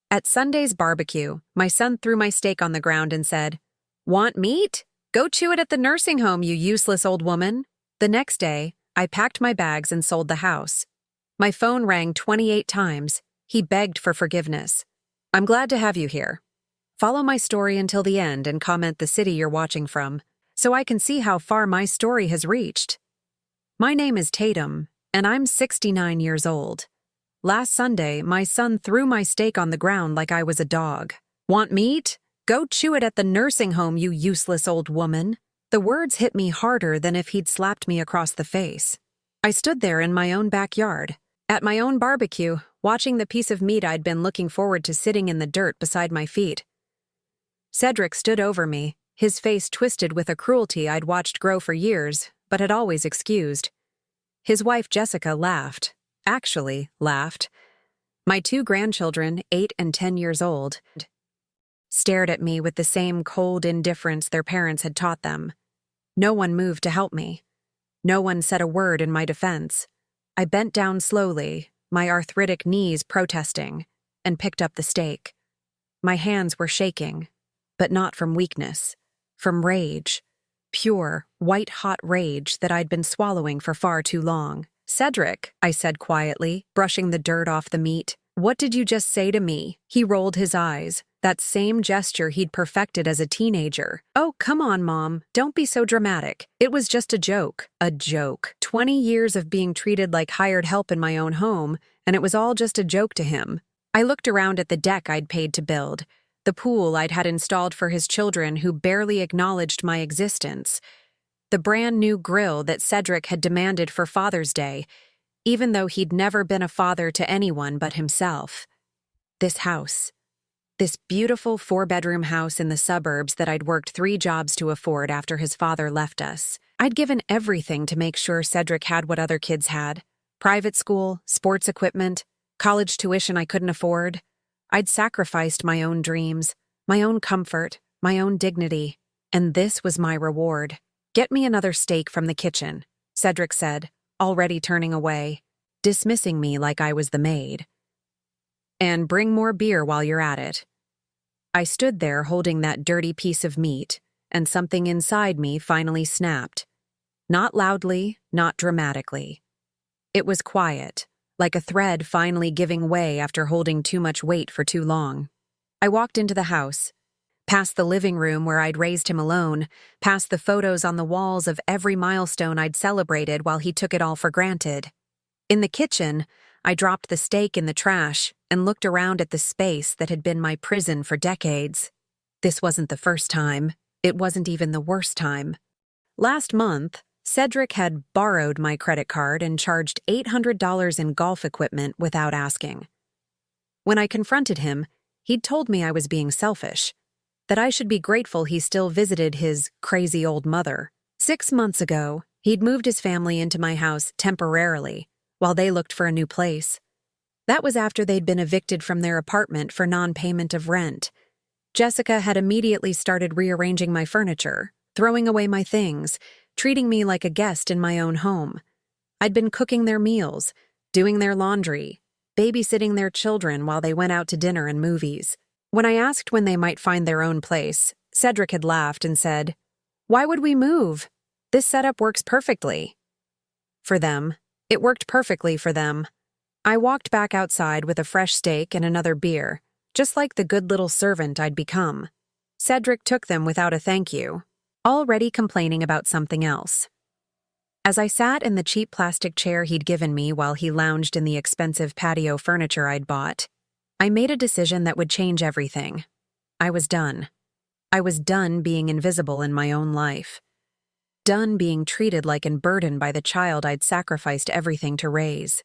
At Sunday's barbecue, my son threw my steak on the ground and said, "Want meat? Go chew it at the nursing home, you useless old woman." The next day, I packed my bags and sold the house. My phone rang 28 times. He begged for forgiveness. I'm glad to have you here. Follow my story until the end and comment the city you're watching from, so I can see how far my story has reached. My name is Tatum, and I'm 69 years old. Last Sunday, my son threw my steak on the ground like I was a dog. Want meat? Go chew it at the nursing home, you useless old woman. The words hit me harder than if he'd slapped me across the face. I stood there in my own backyard, at my own barbecue, watching the piece of meat I'd been looking forward to sitting in the dirt beside my feet. Cedric stood over me, his face twisted with a cruelty I'd watched grow for years, but had always excused. His wife Jessica laughed. Actually laughed. My 2 grandchildren, 8 and 10 years old, stared at me with the same cold indifference their parents had taught them. No one moved to help me. No one said a word in my defense. I bent down slowly, my arthritic knees protesting, and picked up the steak. My hands were shaking, but not from weakness, from rage. Pure, white-hot rage that I'd been swallowing for far too long. "Cedric," I said quietly, brushing the dirt off the meat, "what did you just say to me?" He rolled his eyes, that same gesture he'd perfected as a teenager. "Oh, come on, Mom, don't be so dramatic. It was just a joke." A joke. 20 years of being treated like hired help in my own home, and it was all just a joke to him. I looked around at the deck I'd paid to build, the pool I'd had installed for his children who barely acknowledged my existence, the brand new grill that Cedric had demanded for Father's Day, even though he'd never been a father to anyone but himself. This house. This beautiful 4-bedroom house in the suburbs that I'd worked 3 jobs to afford after his father left us. I'd given everything to make sure Cedric had what other kids had. Private school, sports equipment, college tuition I couldn't afford. I'd sacrificed my own dreams, my own comfort, my own dignity, and this was my reward. "Get me another steak from the kitchen," Cedric said, already turning away, dismissing me like I was the maid. "And bring more beer while you're at it." I stood there holding that dirty piece of meat, and something inside me finally snapped. Not loudly, not dramatically. It was quiet, like a thread finally giving way after holding too much weight for too long. I walked into the house, past the living room where I'd raised him alone, past the photos on the walls of every milestone I'd celebrated while he took it all for granted. In the kitchen, I dropped the steak in the trash and looked around at the space that had been my prison for decades. This wasn't the first time. It wasn't even the worst time. Last month, Cedric had borrowed my credit card and charged $800 in golf equipment without asking. When I confronted him, he'd told me I was being selfish, that I should be grateful he still visited his crazy old mother. 6 months ago, he'd moved his family into my house temporarily, while they looked for a new place. That was after they'd been evicted from their apartment for non-payment of rent. Jessica had immediately started rearranging my furniture, throwing away my things, treating me like a guest in my own home. I'd been cooking their meals, doing their laundry, babysitting their children while they went out to dinner and movies. When I asked when they might find their own place, Cedric had laughed and said, "Why would we move? This setup works perfectly." For them. It worked perfectly for them. I walked back outside with a fresh steak and another beer, just like the good little servant I'd become. Cedric took them without a thank you, already complaining about something else. As I sat in the cheap plastic chair he'd given me while he lounged in the expensive patio furniture I'd bought, I made a decision that would change everything. I was done. I was done being invisible in my own life. Done being treated like a burden by the child I'd sacrificed everything to raise.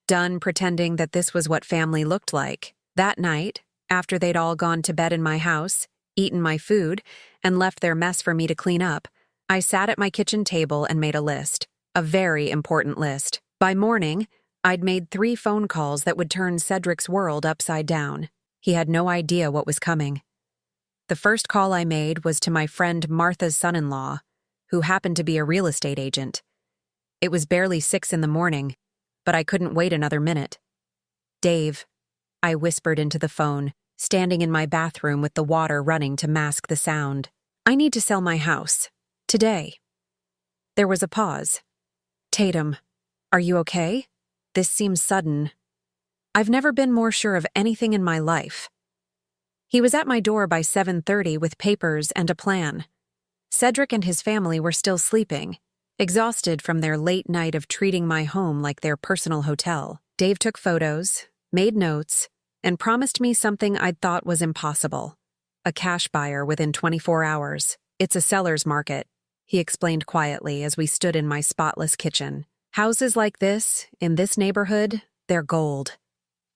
Done pretending that this was what family looked like. That night, after they'd all gone to bed in my house, eaten my food, and left their mess for me to clean up, I sat at my kitchen table and made a list. A very important list. By morning, I'd made 3 phone calls that would turn Cedric's world upside down. He had no idea what was coming. The first call I made was to my friend Martha's son-in-law, who happened to be a real estate agent. It was barely 6 in the morning, but I couldn't wait another minute. "Dave, I whispered into the phone, standing in my bathroom with the water running to mask the sound. I need to sell my house. Today. There was a pause. Tatum, are you okay? This seems sudden. I've never been more sure of anything in my life. He was at my door by 7:30 with papers and a plan. Cedric and his family were still sleeping, exhausted from their late night of treating my home like their personal hotel. Dave took photos, made notes, and promised me something I'd thought was impossible. A cash buyer within 24 hours. It's a seller's market, he explained quietly as we stood in my spotless kitchen. Houses like this, in this neighborhood, they're gold.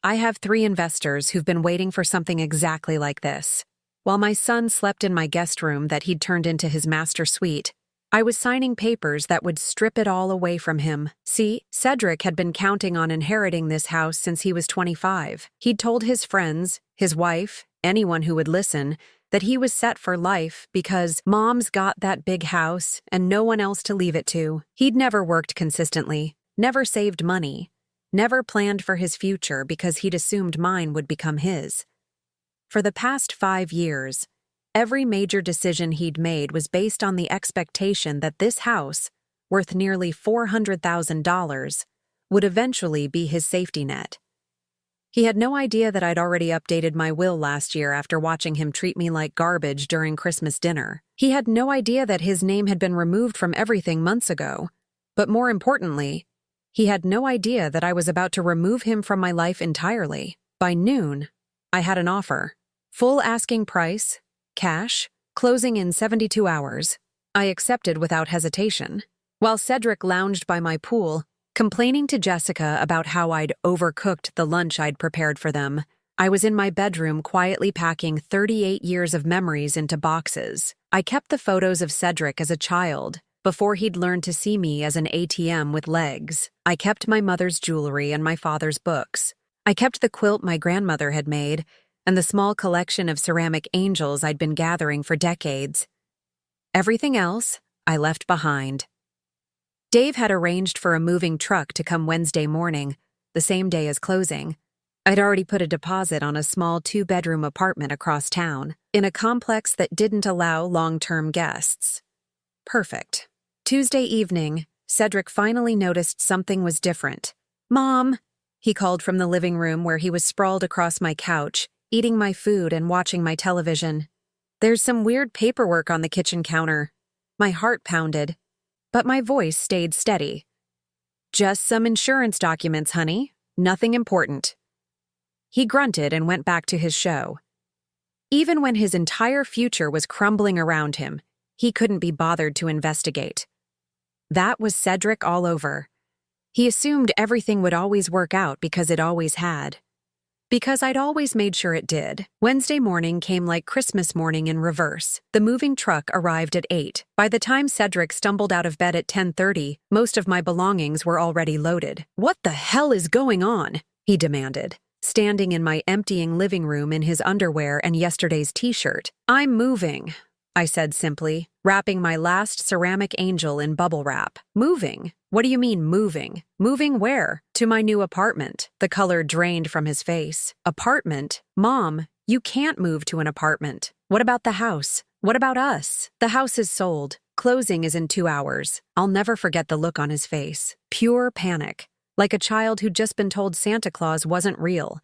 I have 3 investors who've been waiting for something exactly like this. While my son slept in my guest room that he'd turned into his master suite, I was signing papers that would strip it all away from him. See, Cedric had been counting on inheriting this house since he was 25. He'd told his friends, his wife, anyone who would listen, that he was set for life because Mom's got that big house and no one else to leave it to. He'd never worked consistently, never saved money, never planned for his future because he'd assumed mine would become his. For the past 5 years, every major decision he'd made was based on the expectation that this house, worth nearly $400,000, would eventually be his safety net. He had no idea that I'd already updated my will last year after watching him treat me like garbage during Christmas dinner. He had no idea that his name had been removed from everything months ago. But more importantly, he had no idea that I was about to remove him from my life entirely. By noon, I had an offer. Full asking price, cash, closing in 72 hours. I accepted without hesitation. While Cedric lounged by my pool, complaining to Jessica about how I'd overcooked the lunch I'd prepared for them, I was in my bedroom quietly packing 38 years of memories into boxes. I kept the photos of Cedric as a child, before he'd learned to see me as an ATM with legs. I kept my mother's jewelry and my father's books. I kept the quilt my grandmother had made and the small collection of ceramic angels I'd been gathering for decades. Everything else I left behind. Dave had arranged for a moving truck to come Wednesday morning, the same day as closing. I'd already put a deposit on a small 2-bedroom apartment across town, in a complex that didn't allow long-term guests. Perfect. Tuesday evening, Cedric finally noticed something was different. "Mom," he called from the living room where he was sprawled across my couch, eating my food and watching my television. "There's some weird paperwork on the kitchen counter." My heart pounded, but my voice stayed steady. "Just some insurance documents, honey. Nothing important." He grunted and went back to his show. Even when his entire future was crumbling around him, he couldn't be bothered to investigate. That was Cedric all over. He assumed everything would always work out because it always had. Because I'd always made sure it did. Wednesday morning came like Christmas morning in reverse. The moving truck arrived at 8. By the time Cedric stumbled out of bed at 10:30, most of my belongings were already loaded. "What the hell is going on?" he demanded, standing in my emptying living room in his underwear and yesterday's t-shirt. "I'm moving," I said simply, wrapping my last ceramic angel in bubble wrap. "Moving? What do you mean moving? Moving where?" "To my new apartment." The color drained from his face. "Apartment? Mom, you can't move to an apartment. What about the house? What about us?" "The house is sold. Closing is in 2 hours." I'll never forget the look on his face. Pure panic. Like a child who'd just been told Santa Claus wasn't real.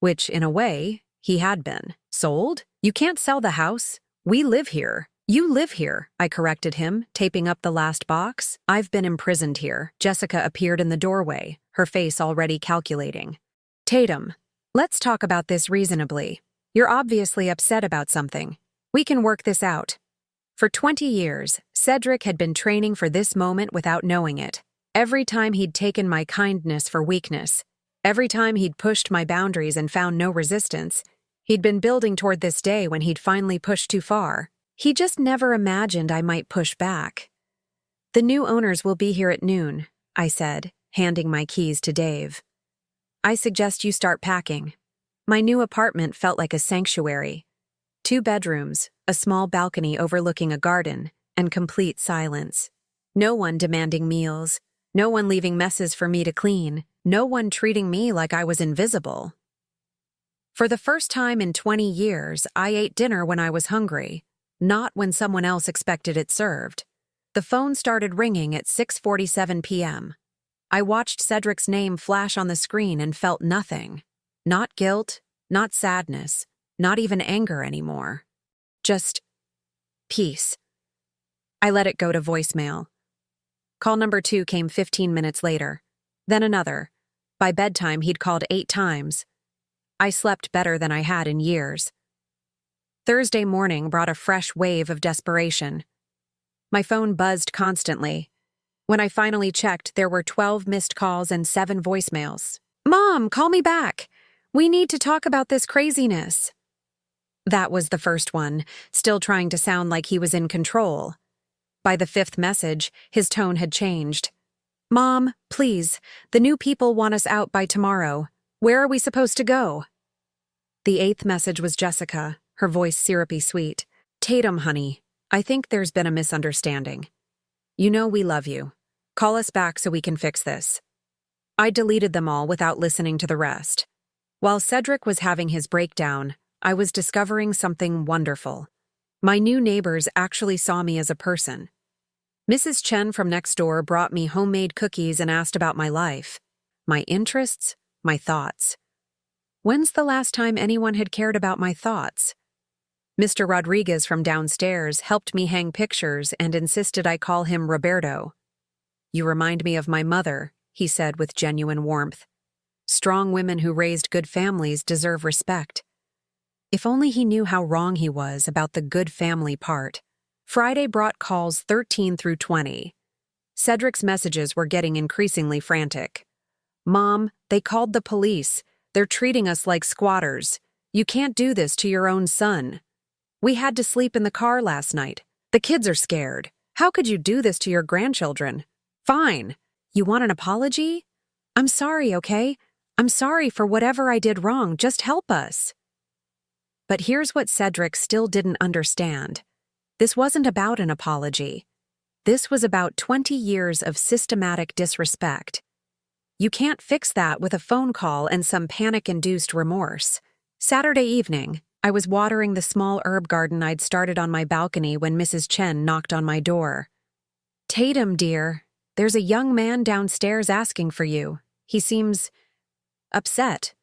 Which, in a way, he had been. "Sold? You can't sell the house. We live here." "You live here," I corrected him, taping up the last box. "I've been imprisoned here." Jessica appeared in the doorway, her face already calculating. "Tatum, let's talk about this reasonably. You're obviously upset about something. We can work this out." For 20 years, Cedric had been training for this moment without knowing it. Every time he'd taken my kindness for weakness, every time he'd pushed my boundaries and found no resistance, he'd been building toward this day when he'd finally pushed too far. He just never imagined I might push back. "The new owners will be here at noon," I said, handing my keys to Dave. "I suggest you start packing." My new apartment felt like a sanctuary. 2 bedrooms, a small balcony overlooking a garden, and complete silence. No one demanding meals, no one leaving messes for me to clean, no one treating me like I was invisible. For the first time in 20 years, I ate dinner when I was hungry, not when someone else expected it served. The phone started ringing at 6:47 p.m. I watched Cedric's name flash on the screen and felt nothing. Not guilt, not sadness, not even anger anymore. Just peace. I let it go to voicemail. Call number 2 came 15 minutes later. Then another. By bedtime, he'd called 8 times. I slept better than I had in years. Thursday morning brought a fresh wave of desperation. My phone buzzed constantly. When I finally checked, there were 12 missed calls and 7 voicemails. "Mom, call me back. We need to talk about this craziness." That was the first one, still trying to sound like he was in control. By the 5th message, his tone had changed. "Mom, please, the new people want us out by tomorrow. Where are we supposed to go?" The 8th message was Jessica, her voice syrupy sweet. "Tatum, honey, I think there's been a misunderstanding. You know we love you. Call us back so we can fix this." I deleted them all without listening to the rest. While Cedric was having his breakdown, I was discovering something wonderful. My new neighbors actually saw me as a person. Mrs. Chen from next door brought me homemade cookies and asked about my life, my interests, my thoughts. When's the last time anyone had cared about my thoughts? Mr. Rodriguez from downstairs helped me hang pictures and insisted I call him Roberto. "You remind me of my mother," he said with genuine warmth. "Strong women who raised good families deserve respect." If only he knew how wrong he was about the good family part. Friday brought calls 13 through 20. Cedric's messages were getting increasingly frantic. "Mom, they called the police. They're treating us like squatters. You can't do this to your own son. We had to sleep in the car last night. The kids are scared. How could you do this to your grandchildren? Fine. You want an apology? I'm sorry, okay? I'm sorry for whatever I did wrong. Just help us." But here's what Cedric still didn't understand. This wasn't about an apology. This was about 20 years of systematic disrespect. You can't fix that with a phone call and some panic-induced remorse. Saturday evening, I was watering the small herb garden I'd started on my balcony when Mrs. Chen knocked on my door. "Tatum, dear, there's a young man downstairs asking for you. He seems upset."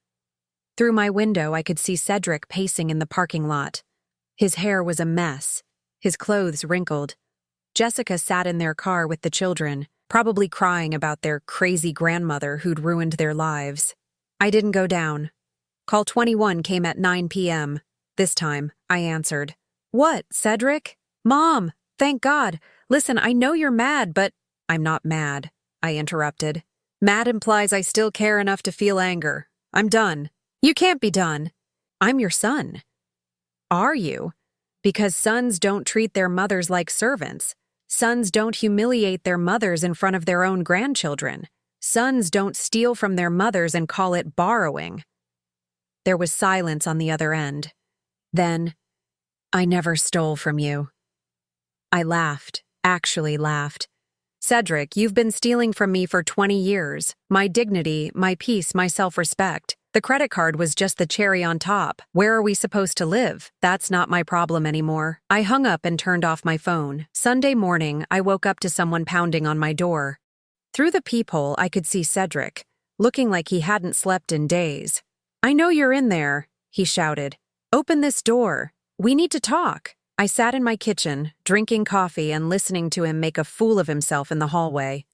Through my window, I could see Cedric pacing in the parking lot. His hair was a mess, his clothes wrinkled. Jessica sat in their car with the children, probably crying about their crazy grandmother who'd ruined their lives. I didn't go down. Call 21 came at 9 p.m. This time, I answered. "What, Cedric?" "Mom, thank God. Listen, I know you're mad, but—" "I'm not mad," I interrupted. "Mad implies I still care enough to feel anger. I'm done." "You can't be done. I'm your son." "Are you? Because sons don't treat their mothers like servants. Sons don't humiliate their mothers in front of their own grandchildren. Sons don't steal from their mothers and call it borrowing." There was silence on the other end. Then, "I never stole from you." I laughed, actually laughed. "Cedric, you've been stealing from me for 20 years. My dignity, my peace, my self-respect. The credit card was just the cherry on top. Where are we supposed to live? That's not my problem anymore." I hung up and turned off my phone. Sunday morning, I woke up to someone pounding on my door. Through the peephole, I could see Cedric, looking like he hadn't slept in days. "I know you're in there," he shouted. "Open this door. We need to talk." I sat in my kitchen, drinking coffee and listening to him make a fool of himself in the hallway.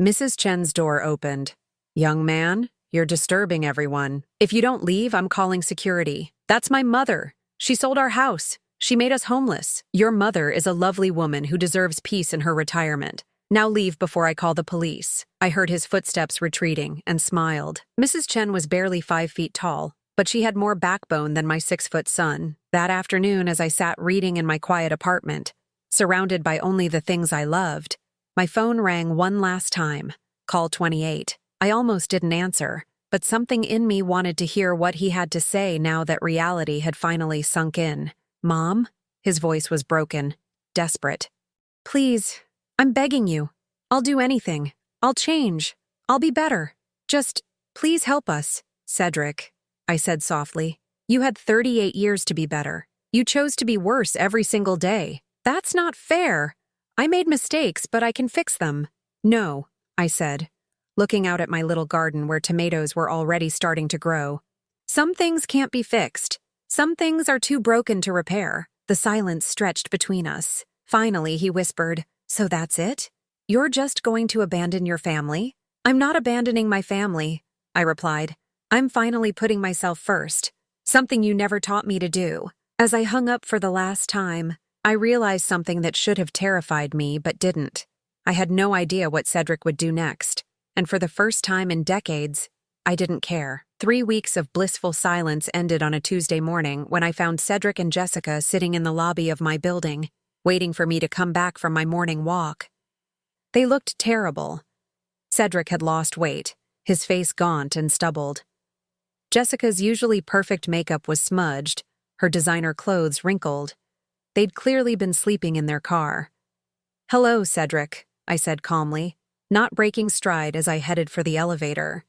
Mrs. Chen's door opened. "Young man, you're disturbing everyone. If you don't leave, I'm calling security. That's my mother. She sold our house. She made us homeless. Your mother is a lovely woman who deserves peace in her retirement. Now leave before I call the police." I heard his footsteps retreating and smiled. Mrs. Chen was barely 5 feet tall, but she had more backbone than my 6-foot son. That afternoon, as I sat reading in my quiet apartment, surrounded by only the things I loved, my phone rang one last time. Call 28. I almost didn't answer, but something in me wanted to hear what he had to say now that reality had finally sunk in. "Mom?" His voice was broken, desperate. "Please, I'm begging you. I'll do anything. I'll change. I'll be better. Just, please help us." "Cedric," I said softly. You had 38 years to be better. You chose to be worse every single day. That's not fair. I made mistakes, but I can fix them. No, I said, looking out at my little garden where tomatoes were already starting to grow. Some things can't be fixed. Some things are too broken to repair. The silence stretched between us. Finally, he whispered, "So that's it? You're just going to abandon your family?" "I'm not abandoning my family," I replied. "I'm finally putting myself first. Something you never taught me to do." As I hung up for the last time, I realized something that should have terrified me but didn't. I had no idea what Cedric would do next, and for the first time in decades, I didn't care. 3 weeks of blissful silence ended on a Tuesday morning when I found Cedric and Jessica sitting in the lobby of my building, waiting for me to come back from my morning walk. They looked terrible. Cedric had lost weight, his face gaunt and stubbled. Jessica's usually perfect makeup was smudged, her designer clothes wrinkled. They'd clearly been sleeping in their car. "Hello, Cedric," I said calmly, not breaking stride as I headed for the elevator.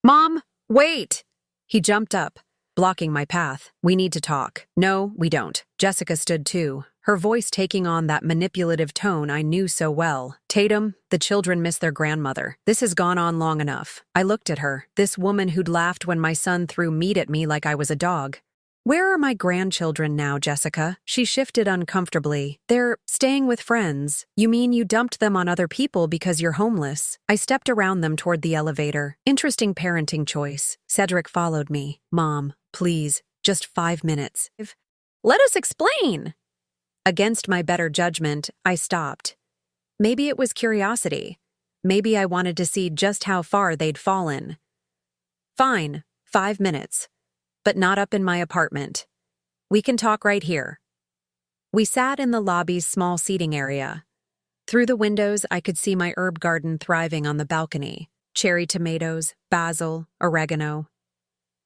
"Mom, wait!" He jumped up, blocking my path. "We need to talk." "No, we don't." Jessica stood too, her voice taking on that manipulative tone I knew so well. "Tatum, the children miss their grandmother. This has gone on long enough." I looked at her, this woman who'd laughed when my son threw meat at me like I was a dog. "Where are my grandchildren now, Jessica?" She shifted uncomfortably. "They're staying with friends." "You mean you dumped them on other people because you're homeless?" I stepped around them toward the elevator. Interesting parenting choice. Cedric followed me. "Mom, please, just 5 minutes." "Let us explain." Against my better judgment, I stopped. Maybe it was curiosity. Maybe I wanted to see just how far they'd fallen. "Fine, 5 minutes. But not up in my apartment. We can talk right here." We sat in the lobby's small seating area. Through the windows, I could see my herb garden thriving on the balcony. Cherry tomatoes, basil, oregano.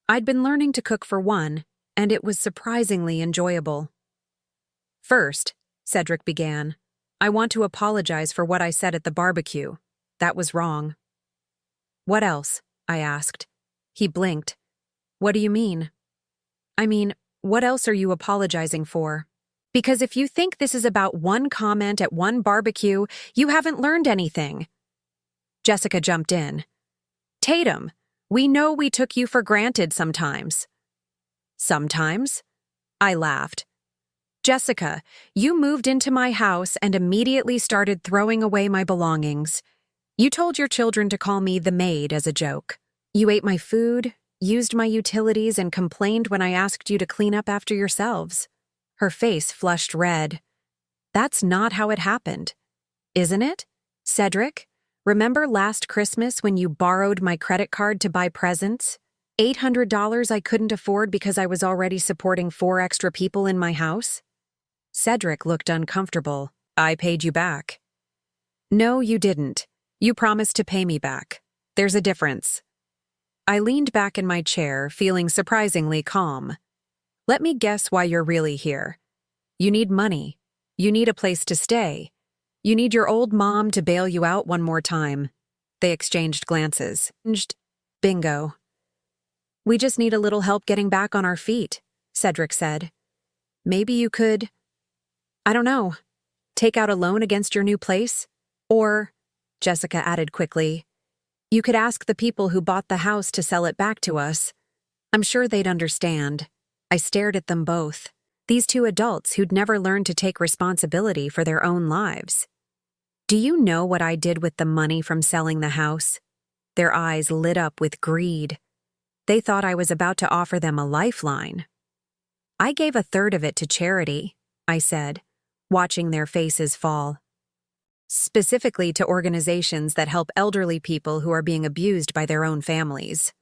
I'd been learning to cook for one, and it was surprisingly enjoyable. "First," Cedric began, "I want to apologize for what I said at the barbecue. That was wrong." "What else?" I asked. He blinked. "What do you mean?" "I mean, what else are you apologizing for? Because if you think this is about one comment at one barbecue, you haven't learned anything." Jessica jumped in. "Tatum, we know we took you for granted sometimes." "Sometimes?" I laughed. "Jessica, you moved into my house and immediately started throwing away my belongings. You told your children to call me the maid as a joke. You ate my food, used my utilities, and complained when I asked you to clean up after yourselves." Her face flushed red. "That's not how it happened, isn't it? Cedric, remember last Christmas when you borrowed my credit card to buy presents? $800 I couldn't afford because I was already supporting 4 extra people in my house?" Cedric looked uncomfortable. "I paid you back." "No, you didn't. You promised to pay me back. There's a difference." I leaned back in my chair, feeling surprisingly calm. "Let me guess why you're really here. You need money. You need a place to stay. You need your old mom to bail you out one more time." They exchanged glances. "Bingo. We just need a little help getting back on our feet," Cedric said. "Maybe you could, I don't know, take out a loan against your new place? Or," Jessica added quickly, "you could ask the people who bought the house to sell it back to us. I'm sure they'd understand." I stared at them both. These two adults who'd never learned to take responsibility for their own lives. "Do you know what I did with the money from selling the house?" Their eyes lit up with greed. They thought I was about to offer them a lifeline. "I gave a third of it to charity," I said, watching their faces fall. "Specifically to organizations that help elderly people who are being abused by their own families."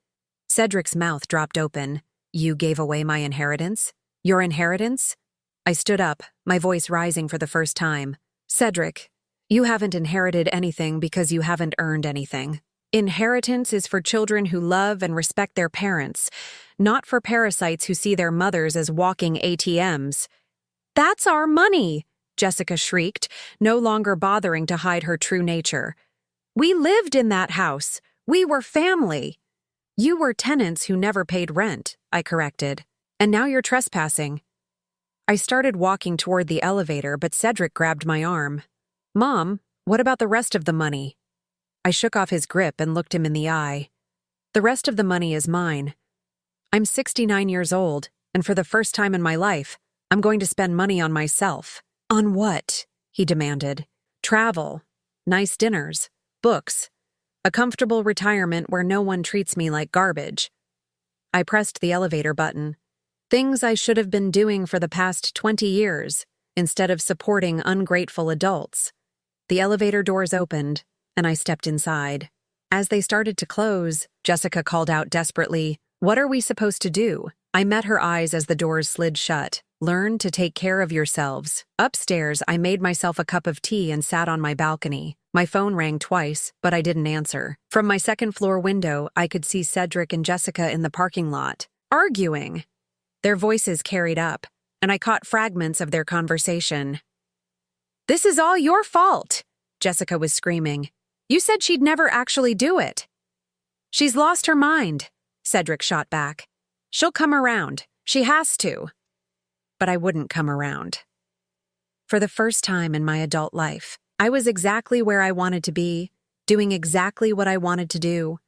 Cedric's mouth dropped open. "You gave away my inheritance? Your inheritance?" I stood up, my voice rising for the first time. "Cedric, you haven't inherited anything because you haven't earned anything. Inheritance is for children who love and respect their parents, not for parasites who see their mothers as walking ATMs." "That's our money!" Jessica shrieked, no longer bothering to hide her true nature. "We lived in that house. We were family." "You were tenants who never paid rent," I corrected. And now you're trespassing. I started walking toward the elevator, but Cedric grabbed my arm. Mom, what about the rest of the money? I shook off his grip and looked him in the eye. The rest of the money is mine. I'm 69 years old, and for the first time in my life, I'm going to spend money on myself. On what? He demanded. Travel, nice dinners, books, a comfortable retirement where no one treats me like garbage. I pressed the elevator button. Things I should have been doing for the past 20 years, instead of supporting ungrateful adults. The elevator doors opened, and I stepped inside. As they started to close, Jessica called out desperately, "What are we supposed to do?" I met her eyes as the doors slid shut. Learn to take care of yourselves. Upstairs, I made myself a cup of tea and sat on my balcony. My phone rang twice, but I didn't answer. From my second-floor window, I could see Cedric and Jessica in the parking lot, arguing. Their voices carried up, and I caught fragments of their conversation. "This is all your fault," Jessica was screaming. "You said she'd never actually do it." "She's lost her mind," Cedric shot back. "She'll come around. She has to." But I wouldn't come around. For the first time in my adult life, I was exactly where I wanted to be, doing exactly what I wanted to do.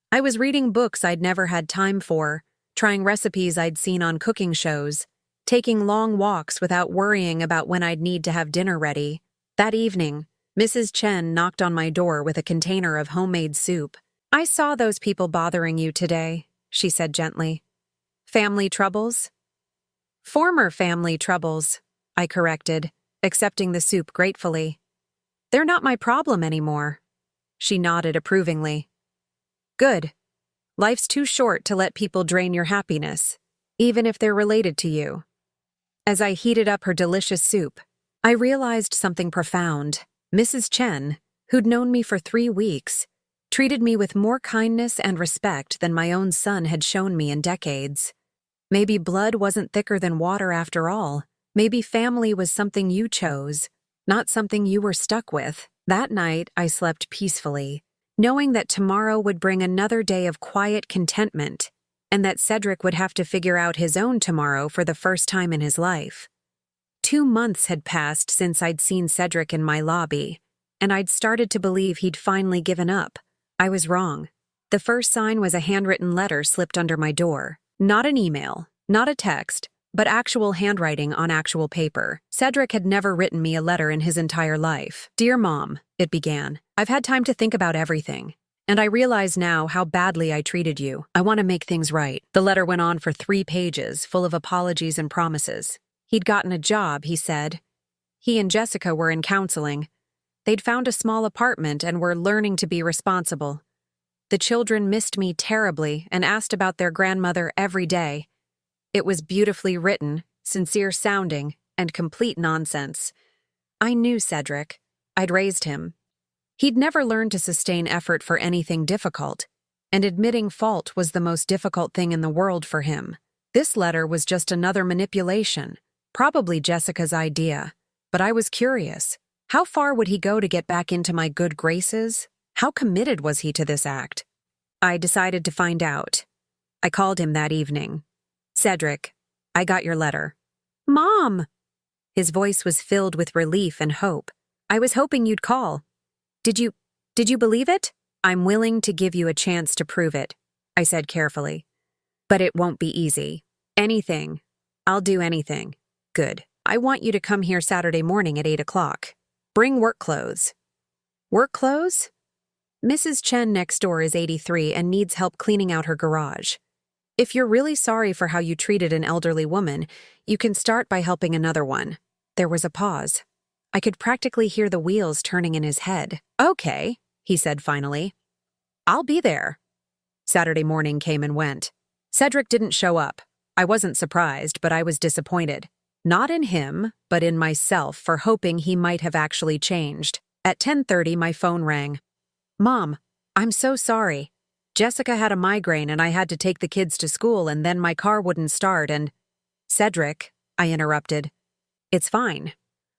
I was reading books I'd never had time for, trying recipes I'd seen on cooking shows, taking long walks without worrying about when I'd need to have dinner ready. That evening, Mrs. Chen knocked on my door with a container of homemade soup. "I saw those people bothering you today," she said gently. "Family troubles?" "Former family troubles," I corrected, accepting the soup gratefully. "They're not my problem anymore." She nodded approvingly. "Good. Life's too short to let people drain your happiness, even if they're related to you." As I heated up her delicious soup, I realized something profound. Mrs. Chen, who'd known me for 3 weeks, treated me with more kindness and respect than my own son had shown me in decades. Maybe blood wasn't thicker than water after all. Maybe family was something you chose, not something you were stuck with. That night, I slept peacefully, knowing that tomorrow would bring another day of quiet contentment, and that Cedric would have to figure out his own tomorrow for the first time in his life. 2 months had passed since I'd seen Cedric in my lobby, and I'd started to believe he'd finally given up. I was wrong. The first sign was a handwritten letter slipped under my door. Not an email, not a text, but actual handwriting on actual paper. Cedric had never written me a letter in his entire life. "Dear Mom," it began, "I've had time to think about everything, and I realize now how badly I treated you. I want to make things right." The letter went on for 3 pages, full of apologies and promises. He'd gotten a job, he said. He and Jessica were in counseling. They'd found a small apartment and were learning to be responsible. The children missed me terribly and asked about their grandmother every day. It was beautifully written, sincere sounding, and complete nonsense. I knew Cedric. I'd raised him. He'd never learned to sustain effort for anything difficult, and admitting fault was the most difficult thing in the world for him. This letter was just another manipulation, probably Jessica's idea, but I was curious. How far would he go to get back into my good graces? How committed was he to this act? I decided to find out. I called him that evening. "Cedric, I got your letter." "Mom!" His voice was filled with relief and hope. "I was hoping you'd call. Did you believe it?" "I'm willing to give you a chance to prove it," I said carefully. "But it won't be easy. Anything. I'll do anything." "Good. I want you to come here Saturday morning at 8 o'clock. Bring work clothes." "Work clothes?" "Mrs. Chen next door is 83 and needs help cleaning out her garage. If you're really sorry for how you treated an elderly woman, you can start by helping another one." There was a pause. I could practically hear the wheels turning in his head. "Okay," he said finally. "I'll be there." Saturday morning came and went. Cedric didn't show up. I wasn't surprised, but I was disappointed. Not in him, but in myself for hoping he might have actually changed. At 10:30, my phone rang. "Mom, I'm so sorry. Jessica had a migraine and I had to take the kids to school and then my car wouldn't start and—" "Cedric," I interrupted. "It's fine."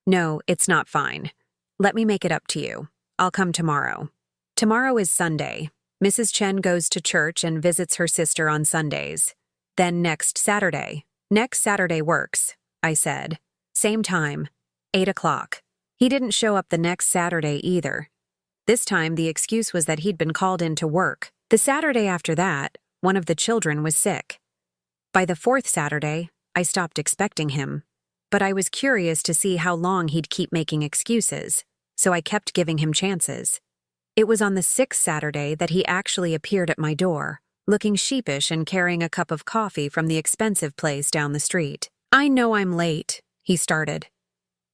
"No, it's not fine. Let me make it up to you. I'll come tomorrow." Tomorrow is Sunday. Mrs. Chen goes to church and visits her sister on Sundays. Then next Saturday. Next Saturday works, I said. Same time, 8 o'clock. He didn't show up the next Saturday either. This time, the excuse was that he'd been called in to work. The Saturday after that, one of the children was sick. By the fourth Saturday, I stopped expecting him. But I was curious to see how long he'd keep making excuses, so I kept giving him chances. It was on the sixth Saturday that he actually appeared at my door, looking sheepish and carrying a cup of coffee from the expensive place down the street. "I know I'm late," he started.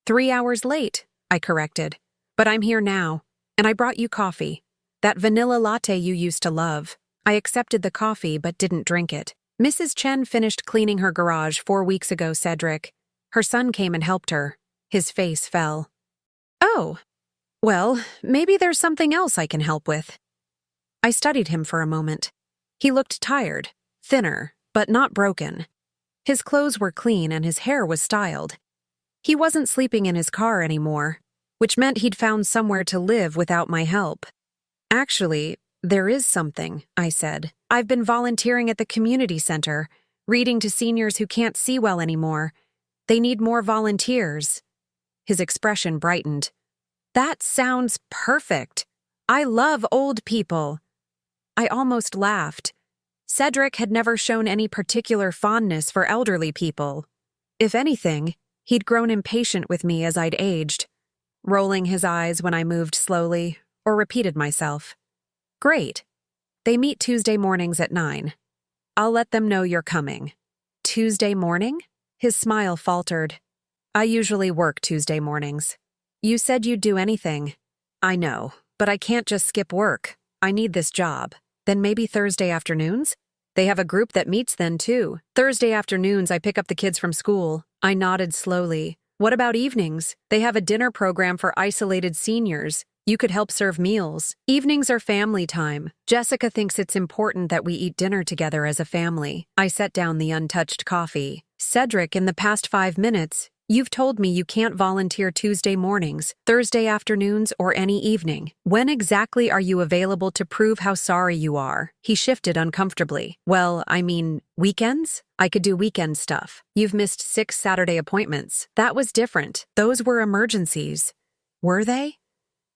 "3 hours late," I corrected. "But I'm here now, and I brought you coffee. That vanilla latte you used to love." I accepted the coffee but didn't drink it. "Mrs. Chen finished cleaning her garage 4 weeks ago, Cedric. Her son came and helped her." His face fell. "Oh, well, maybe there's something else I can help with." I studied him for a moment. He looked tired, thinner, but not broken. His clothes were clean and his hair was styled. He wasn't sleeping in his car anymore, which meant he'd found somewhere to live without my help. "Actually, there is something," I said. "I've been volunteering at the community center, reading to seniors who can't see well anymore. They need more volunteers." His expression brightened. "That sounds perfect. I love old people." I almost laughed. Cedric had never shown any particular fondness for elderly people. If anything, he'd grown impatient with me as I'd aged, rolling his eyes when I moved slowly or repeated myself. "Great. They meet Tuesday mornings at 9. I'll let them know you're coming." "Tuesday morning?" His smile faltered. "I usually work Tuesday mornings." "You said you'd do anything." "I know, but I can't just skip work. I need this job." "Then maybe Thursday afternoons?" "They have a group that meets then, too. Thursday afternoons I pick up the kids from school." I nodded slowly. "What about evenings?" "They have a dinner program for isolated seniors. You could help serve meals." "Evenings are family time. Jessica thinks it's important that we eat dinner together as a family." I set down the untouched coffee. "Cedric, in the past 5 minutes, you've told me you can't volunteer Tuesday mornings, Thursday afternoons, or any evening. When exactly are you available to prove how sorry you are?" He shifted uncomfortably. "Well, I mean, weekends? I could do weekend stuff. You've missed 6 Saturday appointments. That was different. Those were emergencies." "Were they?"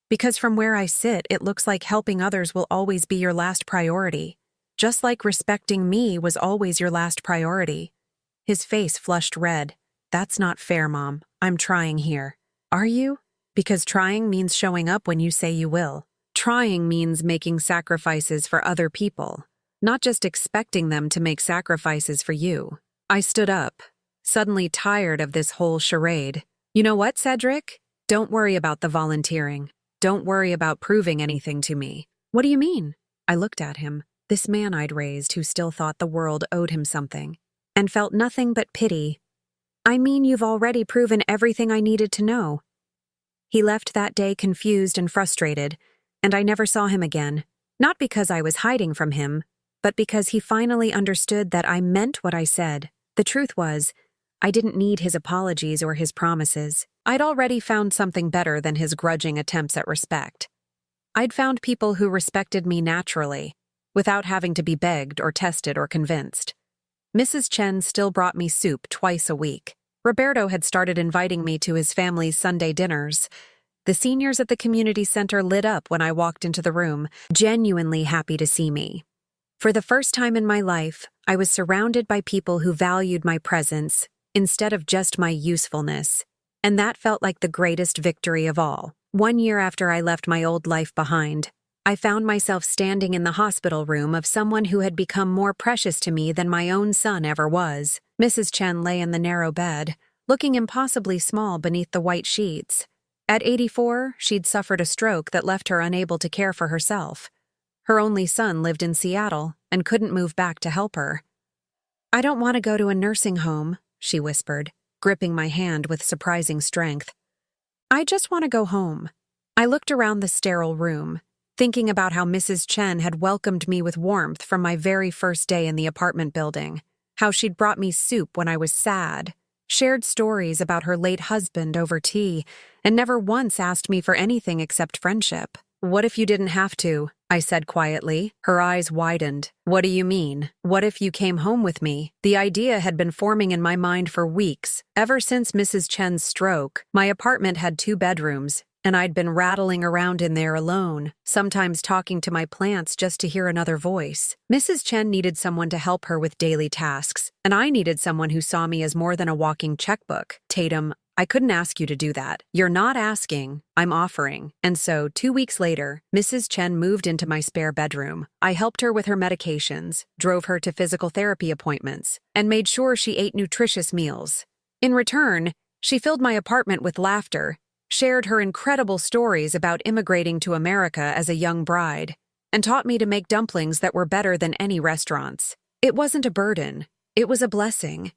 "Because from where I sit, it looks like helping others will always be your last priority. Just like respecting me was always your last priority." His face flushed red. "That's not fair, Mom. I'm trying here." "Are you?" "Because trying means showing up when you say you will. Trying means making sacrifices for other people, not just expecting them to make sacrifices for you." I stood up, suddenly tired of this whole charade. "You know what, Cedric? Don't worry about the volunteering. Don't worry about proving anything to me." "What do you mean?" I looked at him, this man I'd raised who still thought the world owed him something, and felt nothing but pity. "I mean, you've already proven everything I needed to know." He left that day confused and frustrated, and I never saw him again, not because I was hiding from him, but because he finally understood that I meant what I said. The truth was, I didn't need his apologies or his promises. I'd already found something better than his grudging attempts at respect. I'd found people who respected me naturally, without having to be begged or tested or convinced. Mrs. Chen still brought me soup twice a week. Roberto had started inviting me to his family's Sunday dinners. The seniors at the community center lit up when I walked into the room, genuinely happy to see me. For the first time in my life, I was surrounded by people who valued my presence instead of just my usefulness, and that felt like the greatest victory of all. 1 year after I left my old life behind, I found myself standing in the hospital room of someone who had become more precious to me than my own son ever was. Mrs. Chen lay in the narrow bed, looking impossibly small beneath the white sheets. At 84, she'd suffered a stroke that left her unable to care for herself. Her only son lived in Seattle and couldn't move back to help her. "I don't want to go to a nursing home," she whispered, gripping my hand with surprising strength. "I just want to go home." I looked around the sterile room, thinking about how Mrs. Chen had welcomed me with warmth from my very first day in the apartment building, how she'd brought me soup when I was sad, shared stories about her late husband over tea, and never once asked me for anything except friendship. What if you didn't have to? I said quietly. Her eyes widened. What do you mean? What if you came home with me? The idea had been forming in my mind for weeks. Ever since Mrs. Chen's stroke, my apartment had 2 bedrooms, and I'd been rattling around in there alone, sometimes talking to my plants just to hear another voice. Mrs. Chen needed someone to help her with daily tasks, and I needed someone who saw me as more than a walking checkbook. Tatum, I couldn't ask you to do that. You're not asking, I'm offering. And so, 2 weeks later, Mrs. Chen moved into my spare bedroom. I helped her with her medications, drove her to physical therapy appointments, and made sure she ate nutritious meals. In return, she filled my apartment with laughter, shared her incredible stories about immigrating to America as a young bride, and taught me to make dumplings that were better than any restaurants. It wasn't a burden, it was a blessing.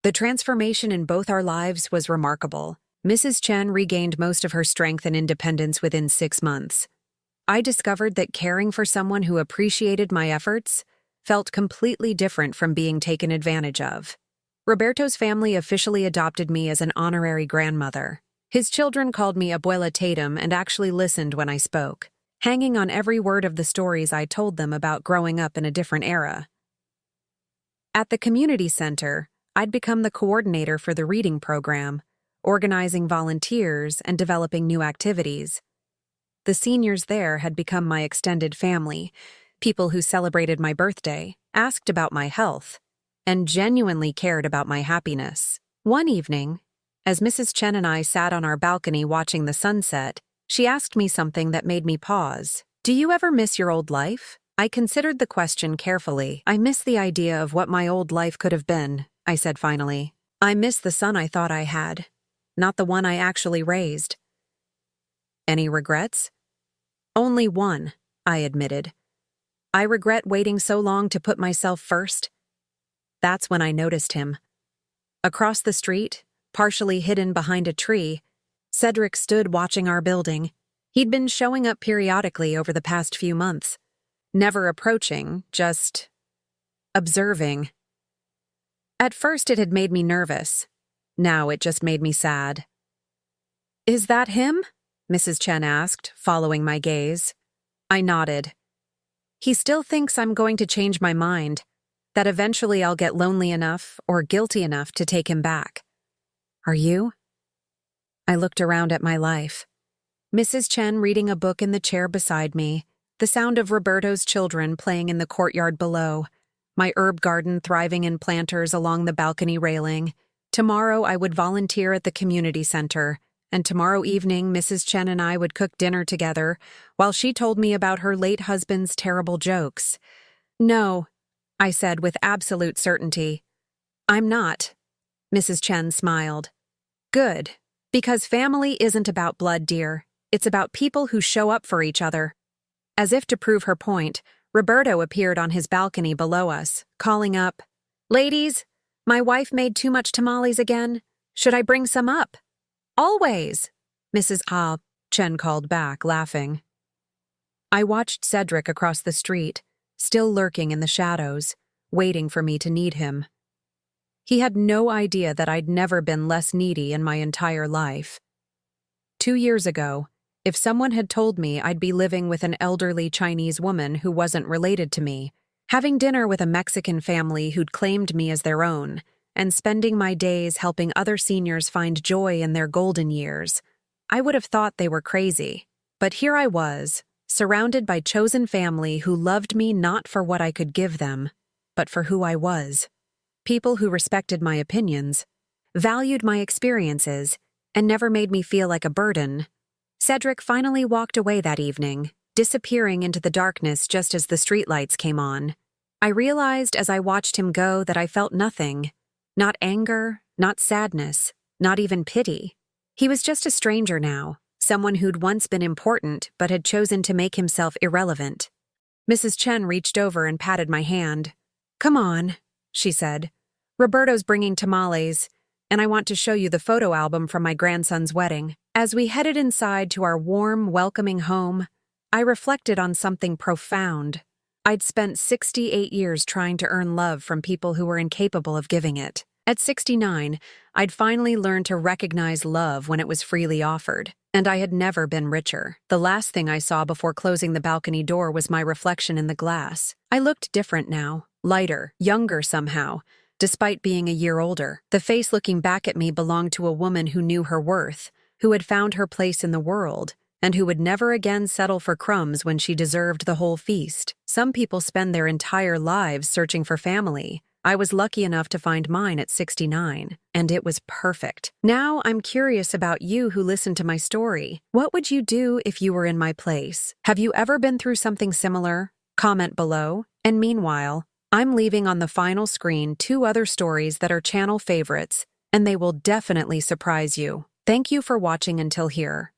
The transformation in both our lives was remarkable. Mrs. Chen regained most of her strength and independence within 6 months. I discovered that caring for someone who appreciated my efforts felt completely different from being taken advantage of. Roberto's family officially adopted me as an honorary grandmother. His children called me Abuela Tatum and actually listened when I spoke, hanging on every word of the stories I told them about growing up in a different era. At the community center, I'd become the coordinator for the reading program, organizing volunteers and developing new activities. The seniors there had become my extended family, people who celebrated my birthday, asked about my health, and genuinely cared about my happiness. One evening, as Mrs. Chen and I sat on our balcony watching the sunset, she asked me something that made me pause. Do you ever miss your old life? I considered the question carefully. I miss the idea of what my old life could have been, I said finally. I miss the son I thought I had, not the one I actually raised. Any regrets? Only one, I admitted. I regret waiting so long to put myself first. That's when I noticed him. Across the street, partially hidden behind a tree, Cedric stood watching our building. He'd been showing up periodically over the past few months, never approaching, just observing. At first it had made me nervous. Now it just made me sad. Is that him? Mrs. Chen asked, following my gaze. I nodded. He still thinks I'm going to change my mind, that eventually I'll get lonely enough or guilty enough to take him back. Are you? I looked around at my life. Mrs. Chen reading a book in the chair beside me, the sound of Roberto's children playing in the courtyard below, my herb garden thriving in planters along the balcony railing. Tomorrow I would volunteer at the community center, and tomorrow evening Mrs. Chen and I would cook dinner together while she told me about her late husband's terrible jokes. No, I said with absolute certainty. I'm not. Mrs. Chen smiled. Good, because family isn't about blood, dear. It's about people who show up for each other. As if to prove her point, Roberto appeared on his balcony below us, calling up, Ladies, my wife made too much tamales again. Should I bring some up? Always, Mrs. Chen called back, laughing. I watched Cedric across the street, still lurking in the shadows, waiting for me to need him. He had no idea that I'd never been less needy in my entire life. 2 years ago, if someone had told me I'd be living with an elderly Chinese woman who wasn't related to me, having dinner with a Mexican family who'd claimed me as their own, and spending my days helping other seniors find joy in their golden years, I would have thought they were crazy. But here I was, surrounded by chosen family who loved me not for what I could give them, but for who I was. People who respected my opinions, valued my experiences, and never made me feel like a burden. Cedric finally walked away that evening, disappearing into the darkness just as the streetlights came on. I realized as I watched him go that I felt nothing. Not anger, not sadness, not even pity. He was just a stranger now, someone who'd once been important but had chosen to make himself irrelevant. Mrs. Chen reached over and patted my hand. Come on, she said. Roberto's bringing tamales, and I want to show you the photo album from my grandson's wedding. As we headed inside to our warm, welcoming home, I reflected on something profound. I'd spent 68 years trying to earn love from people who were incapable of giving it. At 69, I'd finally learned to recognize love when it was freely offered. And I had never been richer. The last thing I saw before closing the balcony door was my reflection in the glass. I looked different now, lighter, younger somehow, despite being a year older. The face looking back at me belonged to a woman who knew her worth, who had found her place in the world, and who would never again settle for crumbs when she deserved the whole feast. Some people spend their entire lives searching for family. I was lucky enough to find mine at 69, and it was perfect. Now I'm curious about you who listened to my story. What would you do if you were in my place? Have you ever been through something similar? Comment below. And meanwhile, I'm leaving on the final screen 2 other stories that are channel favorites, and they will definitely surprise you. Thank you for watching until here.